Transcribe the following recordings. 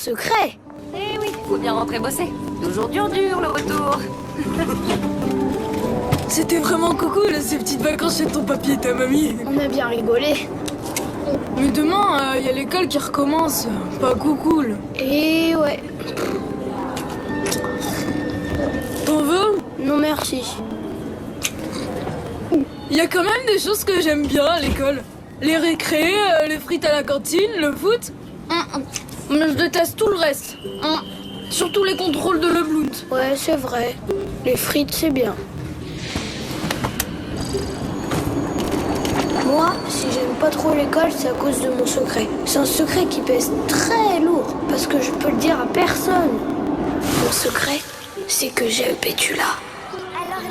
secret. Eh oui, faut bien rentrer bosser. Toujours dur le retour. C'était vraiment cool ces petites vacances chez ton papy et ta mamie. On a bien rigolé. Mais demain, y a l'école qui recommence. Pas cool. Et ouais. T'en veux? Non merci. Y a quand même des choses que j'aime bien à l'école. Les récrés, les frites à la cantine, le foot. Mais je déteste tout le reste. Surtout les contrôles de Lebloont. Ouais, c'est vrai. Les frites, c'est bien. Moi, si j'aime pas trop l'école, c'est à cause de mon secret. C'est un secret qui pèse très lourd, parce que je peux le dire à personne. Mon secret, c'est que j'aime Pétula.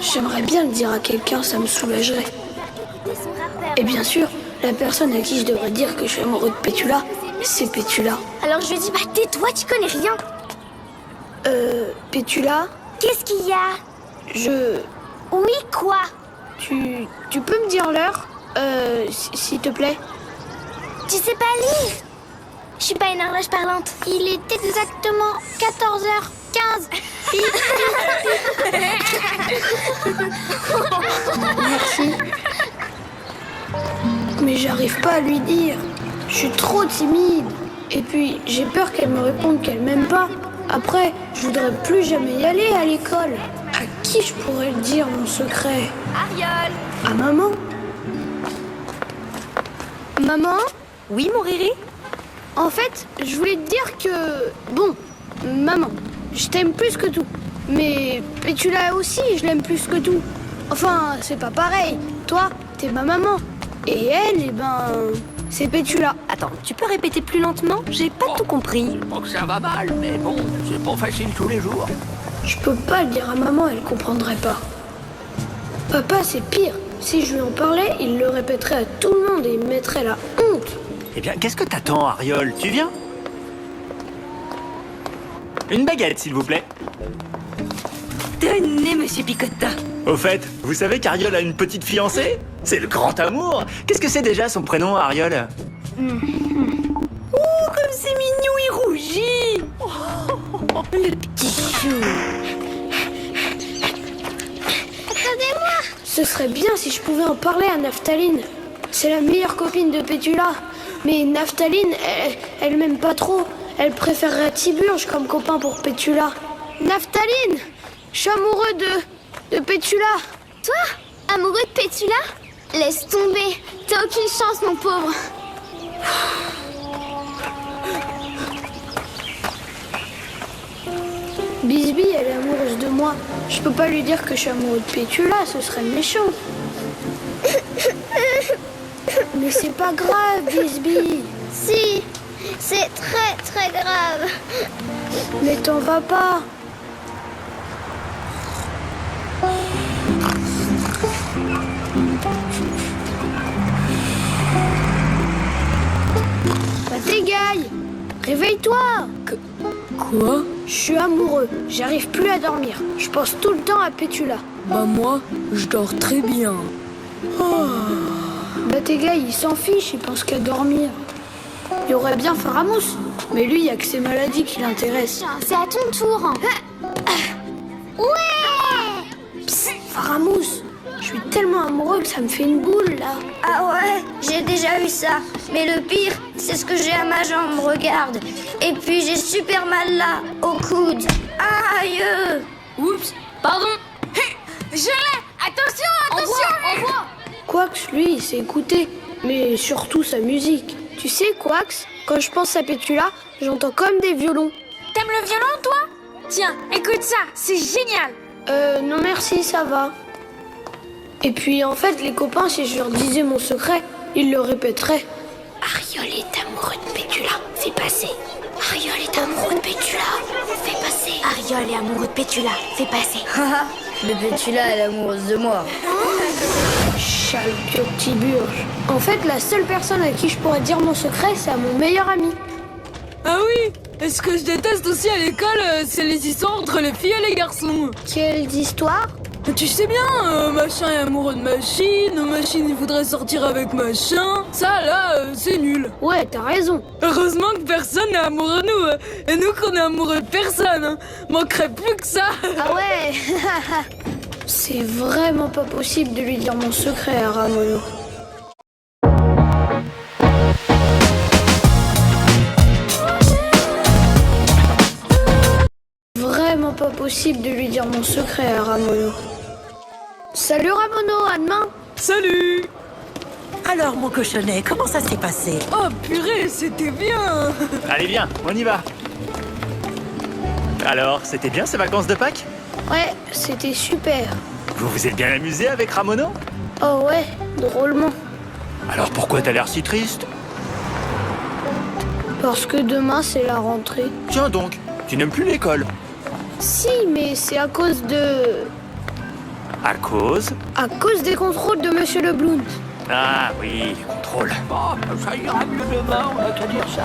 J'aimerais bien le dire à quelqu'un, ça me soulagerait. Et bien sûr, la personne à qui je devrais dire que je suis amoureux de Pétula, c'est Pétula. Alors je lui dis, bah tais-toi, tu connais rien. Pétula, Qu'est-ce qu'il y a? Oui, quoi? tu peux me dire l'heure s'il te plaît? Tu sais pas lire? Je suis pas une horloge parlante. Il est exactement 14h15. Merci. Mais j'arrive pas à lui dire. Je suis trop timide. Et puis, j'ai peur qu'elle me réponde qu'elle m'aime pas. Après, je voudrais plus jamais y aller à l'école. À qui je pourrais le dire, mon secret? Ariol! À maman? Maman? Oui, mon Riri? En fait, je voulais te dire que... Bon, maman, je t'aime plus que tout. Mais Pétula aussi, je l'aime plus que tout. Enfin, c'est pas pareil. Toi, t'es ma maman. Et elle, eh ben... c'est Pétula. Attends, tu peux répéter plus lentement? J'ai pas tout compris. Pas que ça va mal, mais bon, c'est pas facile tous les jours. Je peux pas le dire à maman, elle comprendrait pas. Papa, c'est pire. Si je lui en parlais, il le répéterait à tout le monde et il me mettrait la honte. Eh bien, qu'est-ce que t'attends, Ariol? Tu viens? Une baguette, s'il vous plaît. Tenez, monsieur Picotta. Au fait, vous savez qu'Ariol a une petite fiancée? C'est le grand amour. Qu'est-ce que c'est déjà son prénom, Ariol? Oh, comme c'est mignon, il rougit. Oh, le petit chou. Attendez-moi. Ce serait bien si je pouvais en parler à Naphtaline. C'est la meilleure copine de Pétula. Mais Naphtaline, elle m'aime pas trop. Elle préférerait Tiburge comme copain pour Pétula. Naphtaline, je suis amoureux de Pétula. Toi, amoureux de Pétula? Laisse tomber. T'as aucune chance, mon pauvre. Bisby, elle est amoureuse de moi. Je peux pas lui dire que je suis amoureux de Pétula, ce serait méchant. Mais c'est pas grave, Bisby. Si, c'est très très grave. Mais t'en vas pas. Bah t'égaille. Réveille-toi. Quoi? Je suis amoureux, j'arrive plus à dormir. Je pense tout le temps à Pétula. Bah moi, je dors très bien. Bah tes gars, il s'en fiche, il pense qu'à dormir. Il y aurait bien Faramousse, mais lui, il y a que ses maladies qui l'intéressent. C'est à ton tour. Ouais. Psst, Faramousse, je suis tellement amoureux que ça me fait une boule, là. Ah ouais, j'ai déjà eu ça. Mais le pire, c'est ce que j'ai à ma jambe, regarde. Et puis j'ai super mal là, au coude. Aïe! Oups, pardon. Je l'ai. Attention, attention. Quax, lui, il sait écouter, mais surtout sa musique. Tu sais, Quax, quand je pense à Pétula, j'entends comme des violons. T'aimes le violon, toi? Tiens, écoute ça, c'est génial. Non merci, ça va. Et puis, en fait, les copains, si je leur disais mon secret, ils le répéteraient. Ariol est amoureux de Pétula, fais passer. Ariol est amoureux de Pétula, fais passer. Ariol est amoureux de Pétula. Fais passer. Mais Pétula, elle est amoureuse de moi. Chalpio Tiburge. En fait, la seule personne à qui je pourrais dire mon secret, c'est à mon meilleur ami. Ah oui. Et ce que je déteste aussi à l'école, c'est les histoires entre les filles et les garçons. Quelles histoires? Tu sais bien, machin est amoureux de machine il voudrait sortir avec machin. Ça, là, c'est nul. Ouais, t'as raison. Heureusement que personne n'est amoureux de nous. Et nous qu'on est amoureux de personne. Manquerait plus que ça. Ah ouais. C'est vraiment pas possible de lui dire mon secret à Ramono. Vraiment pas possible de lui dire mon secret à Ramono. Salut Ramono, à demain. Salut. Alors, mon cochonnet, comment ça s'est passé? Oh purée, c'était bien. Allez, viens, on y va. Alors, c'était bien ces vacances de Pâques? Ouais, c'était super. Vous vous êtes bien amusé avec Ramono? Oh ouais, drôlement. Alors pourquoi t'as l'air si triste? Parce que demain c'est la rentrée. Tiens donc, tu n'aimes plus l'école. Si, mais c'est à cause de... À cause? À cause des contrôles de Monsieur Lebloun. Ah oui, les contrôles. Ça ira mieux demain, on va te dire ça.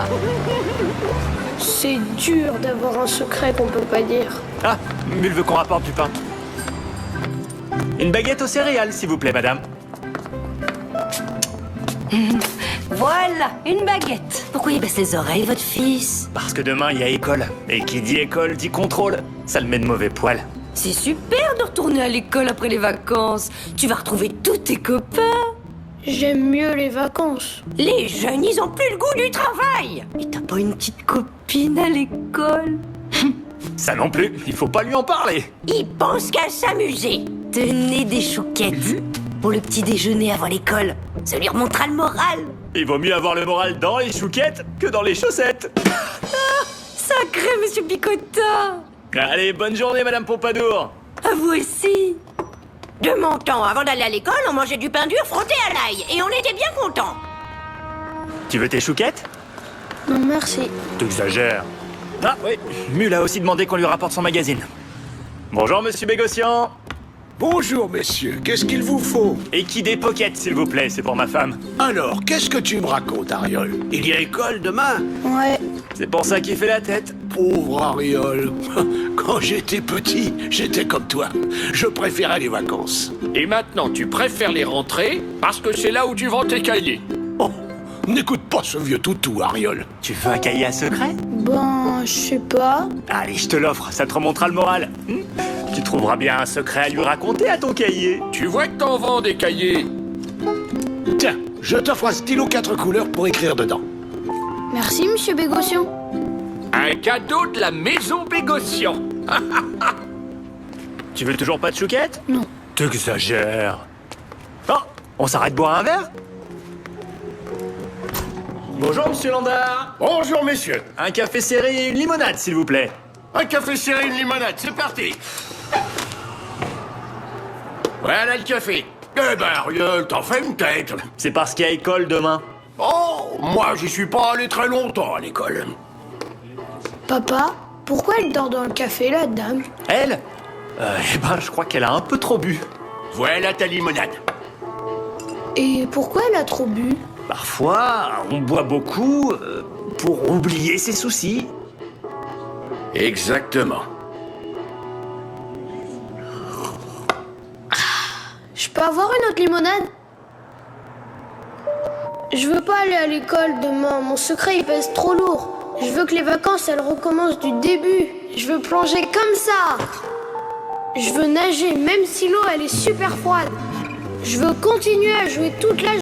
C'est dur d'avoir un secret qu'on peut pas dire. Ah, Mule veut qu'on rapporte du pain. Une baguette aux céréales, s'il vous plaît, madame. Voilà, une baguette. Pourquoi il baisse les oreilles, votre fils? Parce que demain, il y a école. Et qui dit école dit contrôle. Ça le met de mauvais poil. C'est super de retourner à l'école après les vacances. Tu vas retrouver tous tes copains. J'aime mieux les vacances. Les jeunes, ils ont plus le goût du travail. Et t'as pas une petite copine à l'école? Ça non plus, il faut pas lui en parler. Ils pensent qu'à s'amuser. Tenez des chouquettes pour le petit déjeuner avant l'école. Ça lui remontera le moral. Il vaut mieux avoir le moral dans les chouquettes que dans les chaussettes. Sacré monsieur Picotin. Allez, bonne journée, madame Pompadour. À vous aussi. De mon temps, avant d'aller à l'école, on mangeait du pain dur frotté à l'ail. Et on était bien contents. Tu veux tes chouquettes? Non merci. T'exagères. Ah oui, Mule a aussi demandé qu'on lui rapporte son magazine. Bonjour, monsieur Bégossian. Bonjour, messieurs. Qu'est-ce qu'il vous faut? Et qui des pockets, s'il vous plaît, c'est pour ma femme. Alors, qu'est-ce que tu me racontes, Ariol? Il y a école demain? Ouais. C'est pour ça qu'il fait la tête. Pauvre Ariol. Quand j'étais petit, j'étais comme toi. Je préférais les vacances. Et maintenant, tu préfères les rentrées parce que c'est là où tu vends tes cahiers. Oh, n'écoute pas ce vieux toutou, Ariol. Tu veux un cahier à secret? Ben, je sais pas. Allez, je te l'offre, ça te remontera le moral. Tu trouveras bien un secret à lui raconter à ton cahier. Tu vois que t'en vends des cahiers. Tiens, je t'offre un stylo 4 couleurs pour écrire dedans. Merci, monsieur Bégossian. Un cadeau de la maison Bégossian. Tu veux toujours pas de chouquette? Non. T'exagères. Oh, on s'arrête boire un verre? Bonjour, monsieur Landard. Bonjour, messieurs. Un café serré et une limonade, s'il vous plaît. Un café serré, une limonade, c'est parti. Voilà le café. Eh ben, Ariel, t'en fais une tête. C'est parce qu'il y a école demain. Oh, moi, j'y suis pas allé très longtemps à l'école. Papa, pourquoi elle dort dans le café, la dame? Elle? Eh ben, je crois qu'elle a un peu trop bu. Voilà ta limonade. Et pourquoi elle a trop bu? Parfois, on boit beaucoup pour oublier ses soucis. Exactement. Je peux avoir une autre limonade? Je veux pas aller à l'école demain, mon secret il pèse trop lourd. Je veux que les vacances elles recommencent du début. Je veux plonger comme ça. Je veux nager même si l'eau elle est super froide. Je veux continuer à jouer toute la journée.